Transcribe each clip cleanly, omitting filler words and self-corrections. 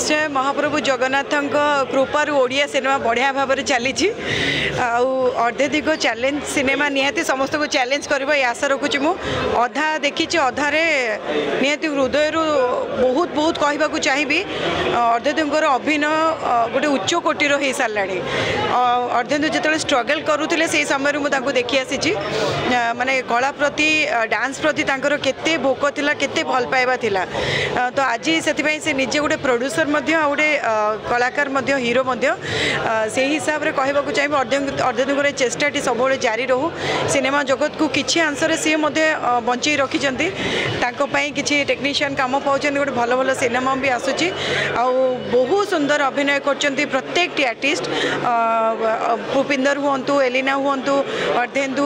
निश्चय महाप्रभु जगन्नाथ कृपार ओडिया सिनेमा बढ़िया भाव में चली अर्धेधिक चैलेंज सिनेमा निहाती समस्त को चैलेंज कर आशा रखुची मु अधा देखी अधारे निहाती हृदय बहुत बहुत कहवाक चाहिए अर्धेधुर अभिनय गोटे उच्च कोटीर हो सारा अर्धेधु जो स्ट्रगल करुले से समय मुझे देखी आसी माने कला प्रति डांस प्रति केते भोक थिला केते भल पाइबा थिला तो आज से निजे गोटे प्रोड्यूसर गोटे कलाकार हीरो से हिसाब से कहवाक चाहिए अर्धेधुर चेष्टाटी सब जारी रहू सिनेमा जगत को किसी आंसर सी बंचे रखिंट किसी टेक्नीशियन कम पाँच गोटे भल भल सिनेमा भी आसूची बहुत सुंदर अभिनय कर प्रत्येक आर्टिस्ट भूपिंदर हूँ एलिना हूँ अर्धेन्दु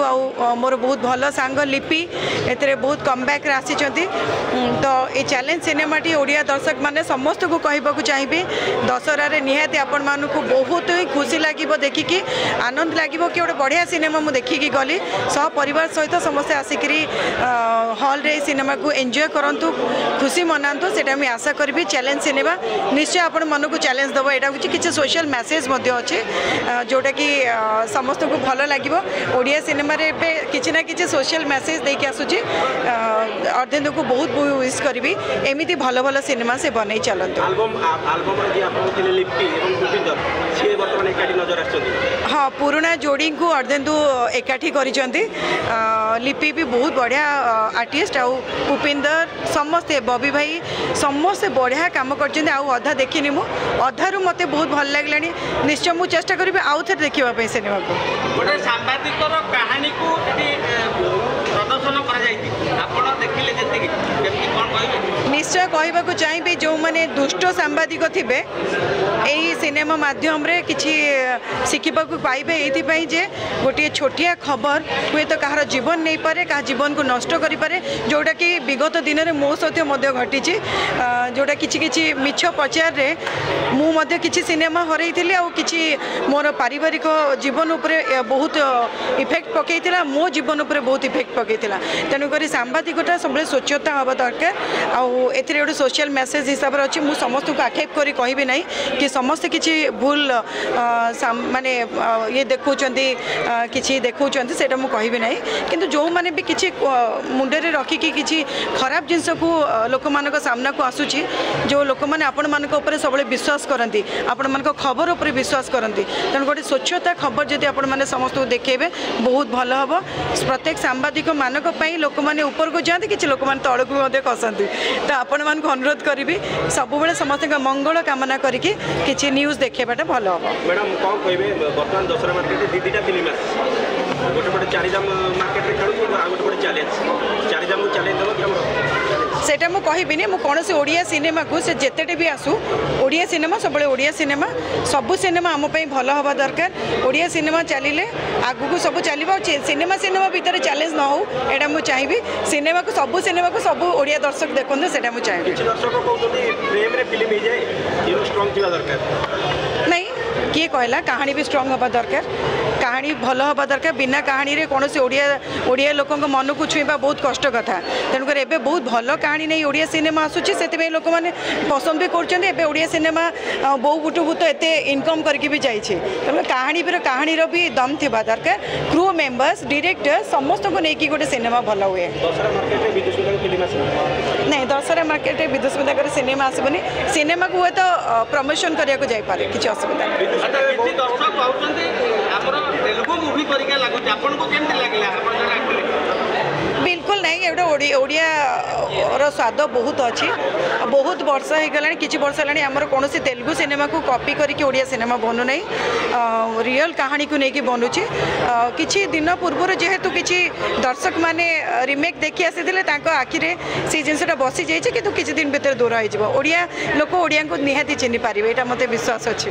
मोर बहुत भल सांग लिपि ए बहुत कमबैक आसी तो ये चैलेंज सिनेमाटी ओडिया दर्शक माने समस्त को कहवाक चाहिए दशहरा निहाती आपण मानू बहुत ही खुशी लगे देखिकी आनंद लगे कि गोटे बढ़िया सिनेमा मुझे देखिकी गली सह परिवार सहित समस्ते आसिक हॉल रे सिनेमा को एंजॉय करंतु खुशी मनातु से आशा करी चैलेंज सिनेमा निश्चय आपण मन को चैलेंज दब यहाँ हूँ किसी सोशल मेसेज अच्छे जोटा कि समस्त को भल लगे ओडिया सिनेमा रे किसी ना कि सोशल मेसेज देके आसूची अर्धेन्दु को बहुत विश करी एमती भल भल सिनेमा से बनई चलते हाँ पुराना जोड़ी को अर्धेन्दु एकाठी करिसेंती लिपि भी बहुत बढ़िया आर्टिस्ट आउ भूपिंदर समस्ते बबी भाई समस्ते बढ़िया काम कर अधा देखनी मु अधारू मत बहुत भल लगे निश्चय मुझे चेष्टा करी आउ थे देखा सिनेमा को गोटे सांबादिक कहानी को प्रदर्शन निश्चय कहवाक चाहिए जो मैंने दुष्ट सांबादिक थे यही सिनेमा माध्यम रे किसी शिखा पाइबे ये गोटे छोटिया खबर हुए तो कहार जीवन नहीं पारे क्या जीवन को नष्ट करें जोटा कि विगत दिन में मो सहित घटी जोटा कि मिछ पचार रे मुझे किसी सिनेमा हरई थी आ कि मोर पारिवारिक जीवन उपरे बहुत इफेक्ट पकईला मो जीवन उपरे बहुत इफेक्ट पकईला तेणुक सांबादिकता सब स्वच्छता हवा दरकार आउे गोटे सोशल मेसेज हिसाब से अच्छी मुझे समस्त को आक्षेप करी कहबी ना कि समस्ते किसी भूल माने ये देखुं कि देखुं से कहबी ना कि जो मैंने भी किसी मुंडे रखिकी किसी खराब जिनस को लोक मान सामना को आसूची जो लोक मैंने आपण मान सब विश्वास करती आपण मान खबर उपर विश्वास करती तेणु गोटे स्वच्छता खबर जब आपण मैंने समस्त को देखेबे बहुत भल हम प्रत्येक सांबादिक मानक लोक मैंने ऊपर को जाती कि लोक मैंने तौक भी कसती तो आपण मान अनुरोध करी सब समस्त मंगल कामना करके किसी न्यूज देखेबाटा भल हम मैडम कौन कहे बर्तमान दशहरा मार्केट दीटा फिल्म गोटे पटे चारिजाम मार्केट में खेलुँ गोटे पटे चैलेंज चारिजाम चैलेंज देव सेटा मु कहबिनी मु कौन से ओडिया सिनेमा को से जेतेटे भी आसू ओडिया सिनेमा सब ओडिया सिनेमा सबू सिनेमा आम भल हवा दरकार ओडिया सिनेमा चलिले आगु को सब चलो सिनेमा सिनेमा भितर चैलेंज न हो एटा मु चाहिए सिनेमा को सब ओडिया दर्शक देखते से चाहिए नहीं किए कहला कहानी भी स्ट्रॉन्ग हवा दरकार कहानी भल हवा दरकार बिना कहानी रे कौन से ओडिया लोक मन को छुईबा बहुत कष्ट कथा तेणुक एबे बहुत भल कहानी नहीं ओडिया सिनेमा आसूची से लोक मैंने पसंद भी कर ओडिया सिनेमा बहु गुटु भूत एत इनकम करके भी जाइए तेणु कहानी भी दम थी दरकार क्रू मेंबर्स डायरेक्टर समस्त को लेकिन गोटे सिनेमा भल हुए नहीं दशहरा मार्केट में विदुषमिता सिनेमा आसबनी सिनेमा को हुए तो प्रमोशन करने को जापे किसी असुविधा बिल्कुल नहीं गोटे ओडिया स्वाद बहुत अच्छी बहुत वर्ष हो गला कि वर्ष है आमर कौन तेलुगु सिनेमा को कॉपी करके ओडिया सिनेमा बनू ना रियल कहानी को लेकिन बनूची किछि दिन पूर्व जेहेतु किछि दर्शक माने रिमेक देखी आसी आखिरे से जिनसा बसी जाइए कि किसी दिन भीतर दूर हो ओडिया लोक ओडिया को निहाती चिन्ह पारे यहाँ मत विश्वास अच्छे